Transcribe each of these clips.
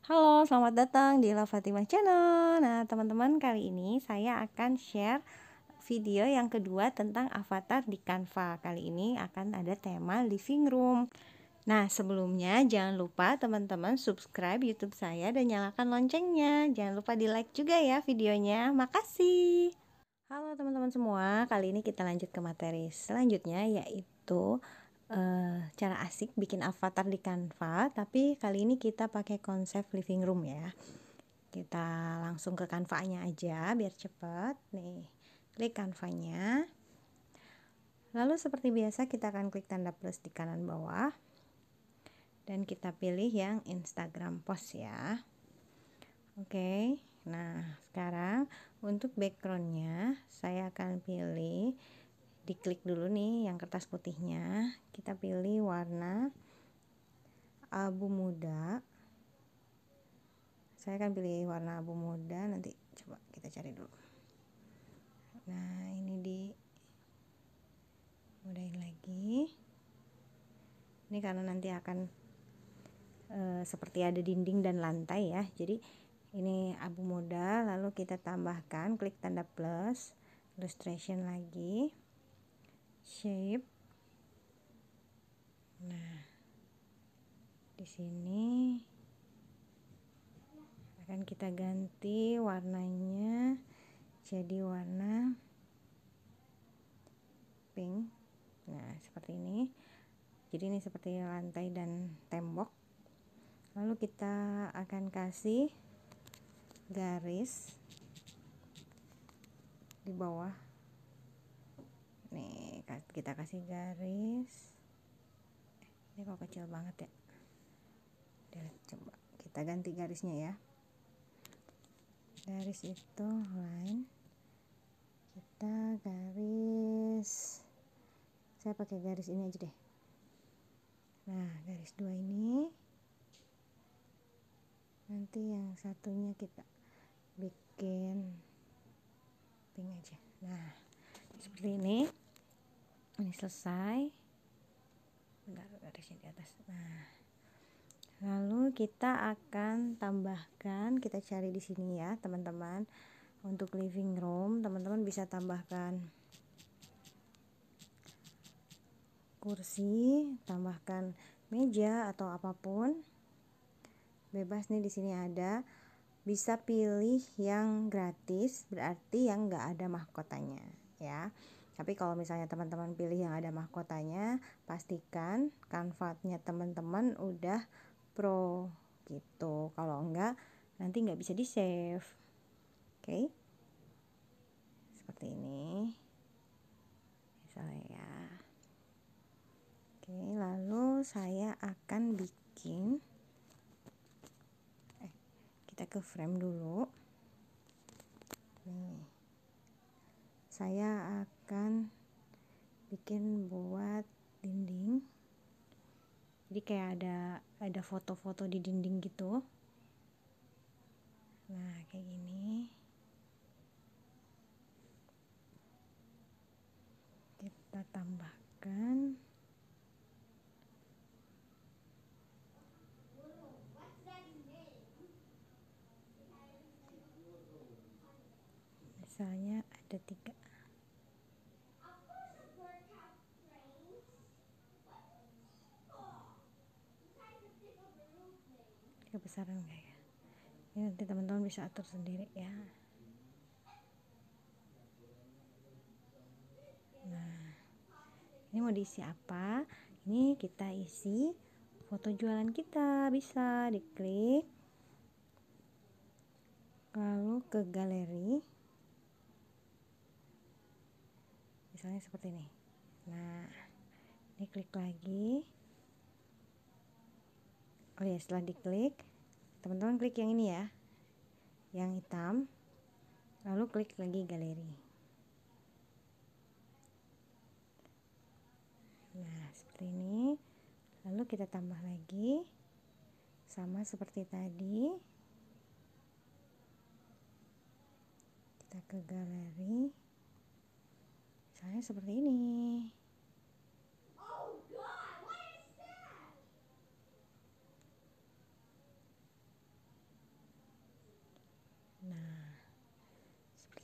Halo, selamat datang di La Fatimah Channel. Nah, teman-teman, kali ini saya akan share video yang kedua tentang avatar di Canva. Kali ini akan ada tema living room. Nah, sebelumnya jangan lupa teman-teman subscribe YouTube saya dan nyalakan loncengnya. Jangan lupa di like juga ya videonya. Makasih. Halo teman-teman semua, kali ini kita lanjut ke materi selanjutnya, yaitu cara asik bikin avatar di Canva. Tapi kali ini kita pakai konsep living room ya. Kita langsung ke Canva-nya aja biar cepet. Nih, klik Canva-nya. Lalu seperti biasa kita akan klik tanda plus di kanan bawah dan kita pilih yang Instagram post ya. Oke, nah sekarang untuk backgroundnya saya akan pilih, diklik dulu nih yang kertas putihnya, kita pilih warna abu muda. Saya akan pilih warna abu muda, nanti coba kita cari dulu. Nah ini mudahin lagi. Ini karena nanti akan seperti ada dinding dan lantai ya, jadi ini abu muda. Lalu kita tambahkan, klik tanda plus, illustration lagi, shape. Nah di sini akan kita ganti warnanya jadi warna pink. Nah seperti ini, jadi ini seperti lantai dan tembok. Lalu kita akan kasih garis di bawah nih, kita kasih garis. Ini kok kecil banget ya, coba kita ganti garisnya ya. Garis itu line, kita garis, saya pakai garis ini aja deh. Nah garis dua ini, nanti yang satunya kita bikin pink aja. Nah seperti ini selesai. Bentar, garisnya di atas. Nah lalu kita akan tambahkan, kita cari di sini ya teman-teman. Untuk living room teman-teman bisa tambahkan kursi, tambahkan meja atau apapun, bebas nih. Di sini ada, bisa pilih yang gratis, berarti yang nggak ada mahkotanya ya. Tapi kalau misalnya teman-teman pilih yang ada mahkotanya, pastikan Canva-nya teman-teman udah pro gitu. Kalau enggak nanti nggak bisa di save. Oke, seperti ini misalnya ya. Oke, lalu saya akan bikin, kita ke frame dulu nih. Saya akan bikin buat dinding, jadi kayak ada foto-foto di dinding gitu. Nah kayak gini, kita tambahkan misalnya ada 3. Kebesaran enggak ya? Ini nanti teman-teman bisa atur sendiri ya. Nah ini mau diisi apa? Ini kita isi foto jualan kita, bisa diklik lalu ke galeri, misalnya seperti ini. Nah ini klik lagi. Oh ya, setelah diklik teman-teman klik yang ini ya, yang hitam, lalu klik lagi galeri. Nah seperti ini. Lalu kita tambah lagi sama seperti tadi, kita ke galeri, misalnya seperti ini.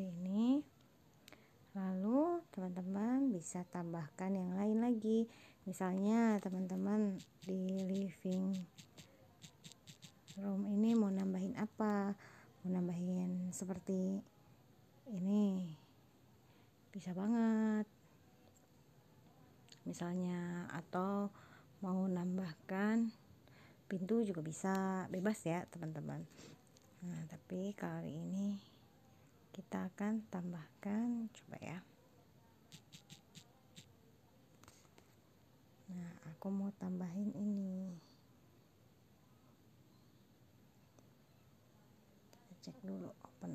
seperti ini. Lalu teman-teman bisa tambahkan yang lain lagi. Misalnya teman-teman di living room ini mau nambahin apa? Mau nambahin seperti ini, bisa banget. Misalnya, atau mau nambahkan pintu juga bisa, bebas ya teman-teman. Nah, tapi kali ini kita akan tambahkan, coba ya. Nah, aku mau tambahin ini. Kita cek dulu, open.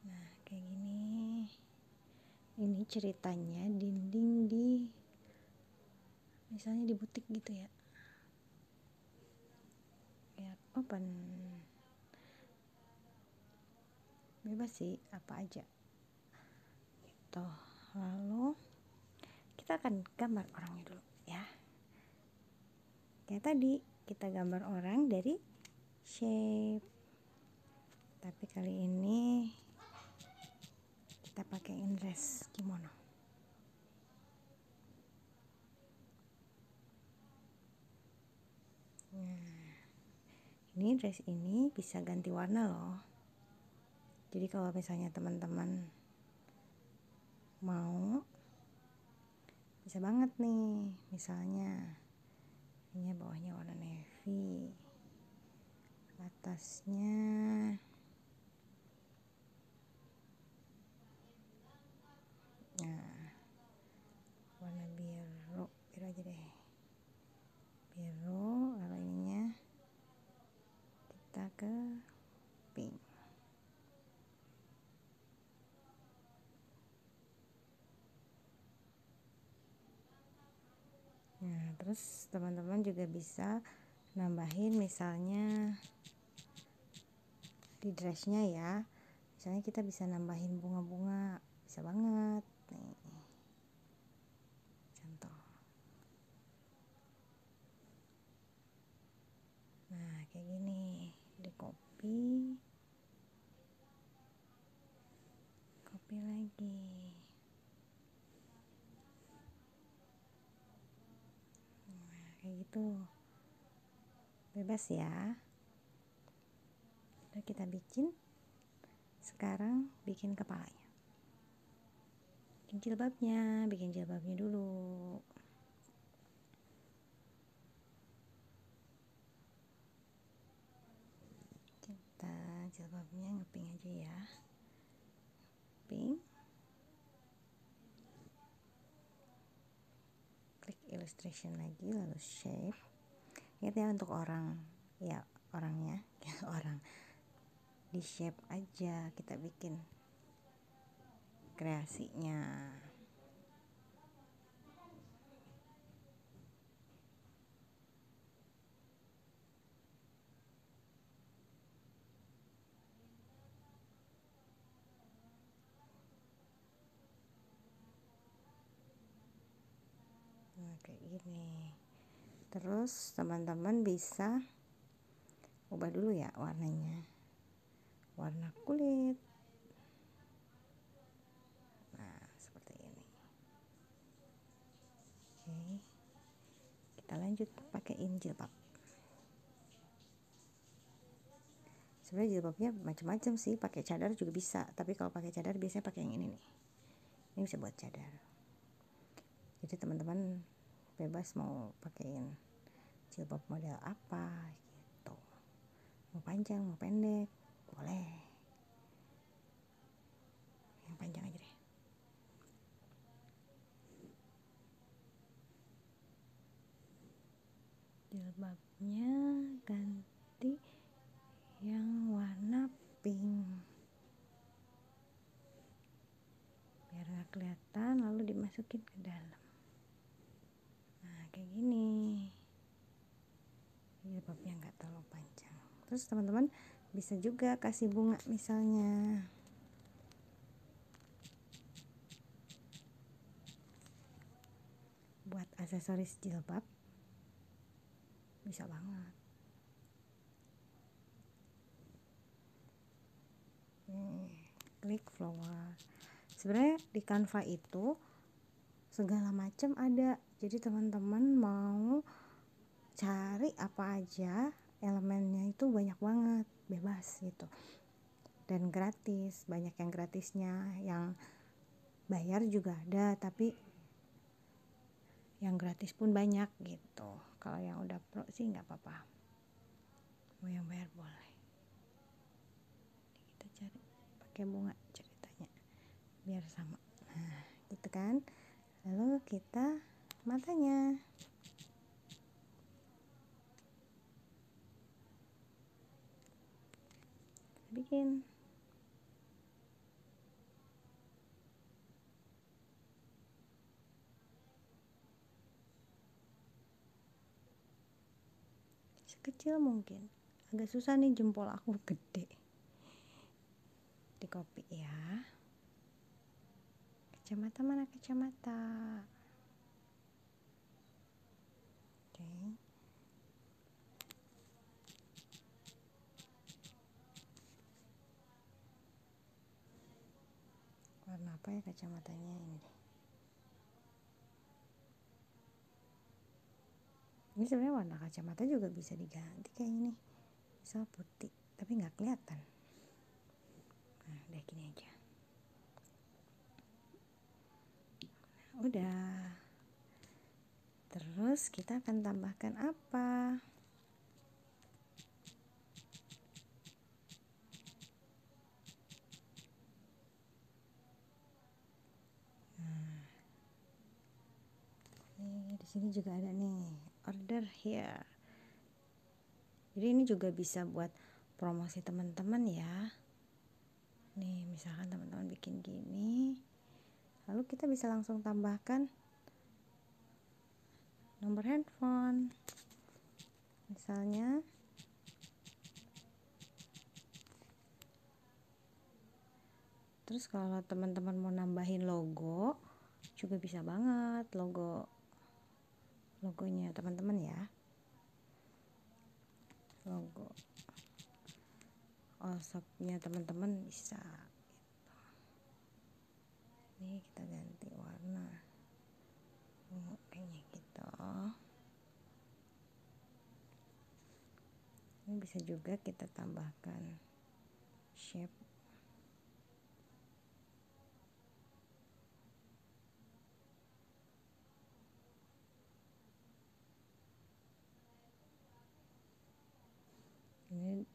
Nah, kayak gini. Ini ceritanya dinding di, misalnya di butik gitu ya. Lihat, open. Bebas sih, apa aja gitu. Lalu kita akan gambar orangnya dulu ya. Kayak tadi kita gambar orang dari shape, tapi kali ini kita pakaiin dress kimono. Nah, ini dress ini bisa ganti warna loh. Jadi kalau misalnya teman-teman mau, bisa banget nih. Misalnya ini bawahnya warna navy, atasnya warna biru aja deh, biru. Lalu ininya kita ke pink. Nah, terus teman-teman juga bisa nambahin misalnya di dressnya ya. Misalnya kita bisa nambahin bunga-bunga, bisa banget nih. Contoh. Nah, kayak gini, di copy lagi. Nah, kayak gitu. Bebas ya. Udah kita bikin. Sekarang bikin kepalanya. Bikin jilbabnya dulu. Kita jilbabnya ngeping aja ya. Pink. Klik illustration lagi, lalu shape. Ingat ya, untuk orang, ya orangnya orang di shape aja kita bikin kreasinya. Nah, kayak gini. Terus teman-teman bisa ubah dulu ya warnanya, warna kulit. Nah, seperti ini. Oke, kita lanjut pakaiin jilbab. Sebenarnya jilbabnya macam-macam sih, pakai cadar juga bisa, tapi kalau pakai cadar biasanya pakai yang ini nih. Ini bisa buat cadar. Jadi teman-teman bebas mau pakaiin jilbab model apa gitu. Mau panjang, mau pendek, boleh. Yang panjang aja deh. Jilbabnya ganti yang warna pink biar gak kelihatan, lalu dimasukin ke dalam. Nah, kayak gini. Jilbabnya gak terlalu panjang. Terus teman-teman bisa juga kasih bunga misalnya. Buat aksesoris jilbab bisa banget. klik flower. Sebenarnya di Canva itu segala macam ada, jadi teman-teman mau cari apa aja elemennya itu banyak banget, bebas gitu, dan gratis. Banyak yang gratisnya, yang bayar juga ada, tapi yang gratis pun banyak gitu. Kalau yang udah pro sih nggak apa-apa, mau yang bayar boleh. Kita cari pakai bunga ceritanya biar sama, nah gitu kan. Lalu kita matanya bikin sekecil mungkin. Agak susah nih, jempol aku gede. Di copy ya. Kacamata mana kacamata? Oke. Warna apa ya kacamatanya ini? Ini sebenarnya warna kacamata juga bisa diganti kayak ini. Misal putih, tapi nggak kelihatan. Nah, udah gini aja. Udah. Terus kita akan tambahkan apa? Nih, di sini juga ada nih, order here. Jadi ini juga bisa buat promosi teman-teman ya. Nih, misalkan teman-teman bikin gini, lalu kita bisa langsung tambahkan nomor handphone. Misalnya terus kalau teman-teman mau nambahin logo juga bisa banget, logonya teman-teman ya, logo Allshop-nya teman-teman bisa gitu. Ini kita ganti warna kayaknya gitu. Ini bisa juga kita tambahkan shape.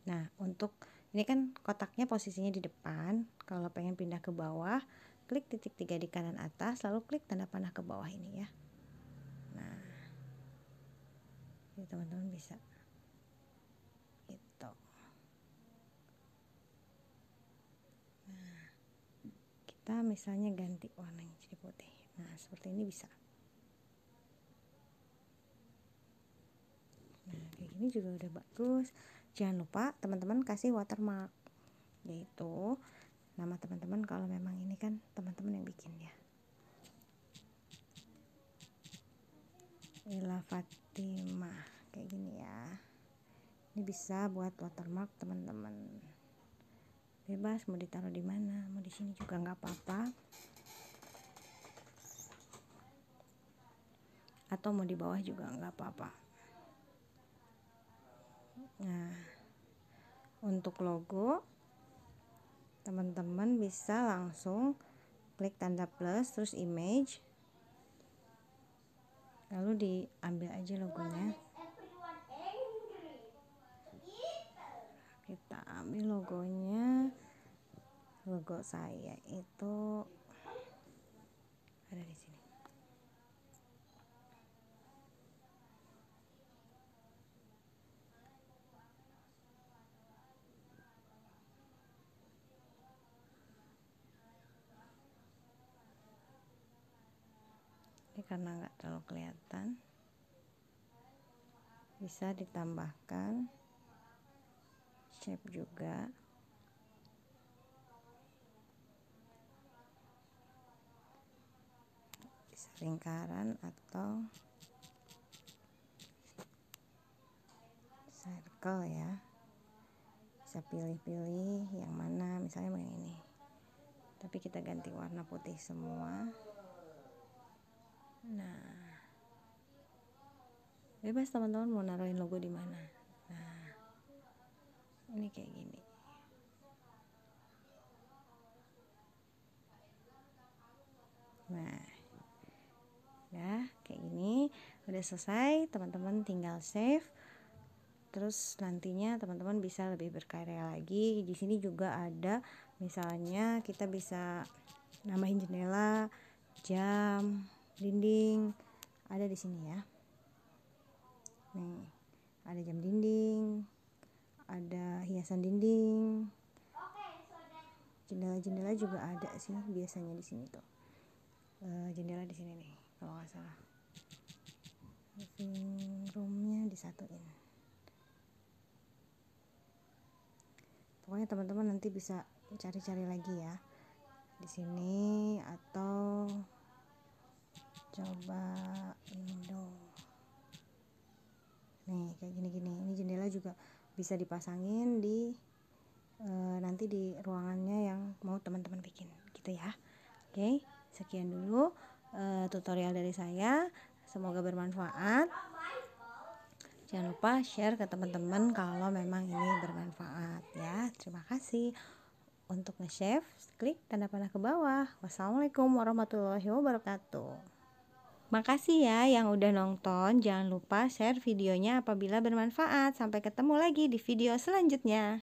Nah, untuk ini kan kotaknya posisinya di depan. Kalau pengen pindah ke bawah, klik titik 3 di kanan atas, lalu klik tanda panah ke bawah ini ya. Nah, ini teman-teman bisa gitu. Nah, kita misalnya ganti warnanya jadi putih. Nah, seperti ini bisa. Nah, kayak gini juga udah bagus. Jangan lupa teman-teman kasih watermark, yaitu nama teman-teman kalau memang ini kan teman-teman yang bikin ya. Ella Fatimah kayak gini ya. Ini bisa buat watermark teman-teman. Bebas mau ditaruh di mana, mau di sini juga nggak apa-apa. Atau mau di bawah juga nggak apa-apa. Nah, untuk logo teman-teman bisa langsung klik tanda plus terus image, lalu diambil aja logonya. Kita ambil logonya, logo saya itu ada di sini. Ini karena nggak terlalu kelihatan, bisa ditambahkan shape juga. Bisa lingkaran atau circle ya. Bisa pilih-pilih yang mana, misalnya yang ini. tapi kita ganti warna putih semua. Nah, bebas teman-teman mau naruhin logo di mana. Nah, ini kayak gini. Nah, ya kayak gini udah selesai, teman-teman tinggal save. Terus nantinya teman-teman bisa lebih berkarya lagi. Di sini juga ada, misalnya kita bisa nambahin jendela, jam, dinding, ada di sini ya. Nih, ada jam dinding, ada hiasan dinding, jendela-jendela juga ada sih biasanya di sini tuh. Jendela di sini nih kalau nggak salah. Living roomnya disatuin. Pokoknya teman-teman nanti bisa cari-cari lagi ya di sini, atau coba window. Nih kayak gini-gini. Ini jendela juga bisa dipasangin di nanti di ruangannya yang mau teman-teman bikin gitu ya. Oke, sekian dulu tutorial dari saya. Semoga bermanfaat. Jangan lupa share ke teman-teman kalau memang ini bermanfaat ya. Terima kasih. Untuk nge-save, klik tanda panah ke bawah. Wassalamualaikum warahmatullahi wabarakatuh. Makasih ya yang udah nonton. Jangan lupa share videonya apabila bermanfaat. Sampai ketemu lagi di video selanjutnya.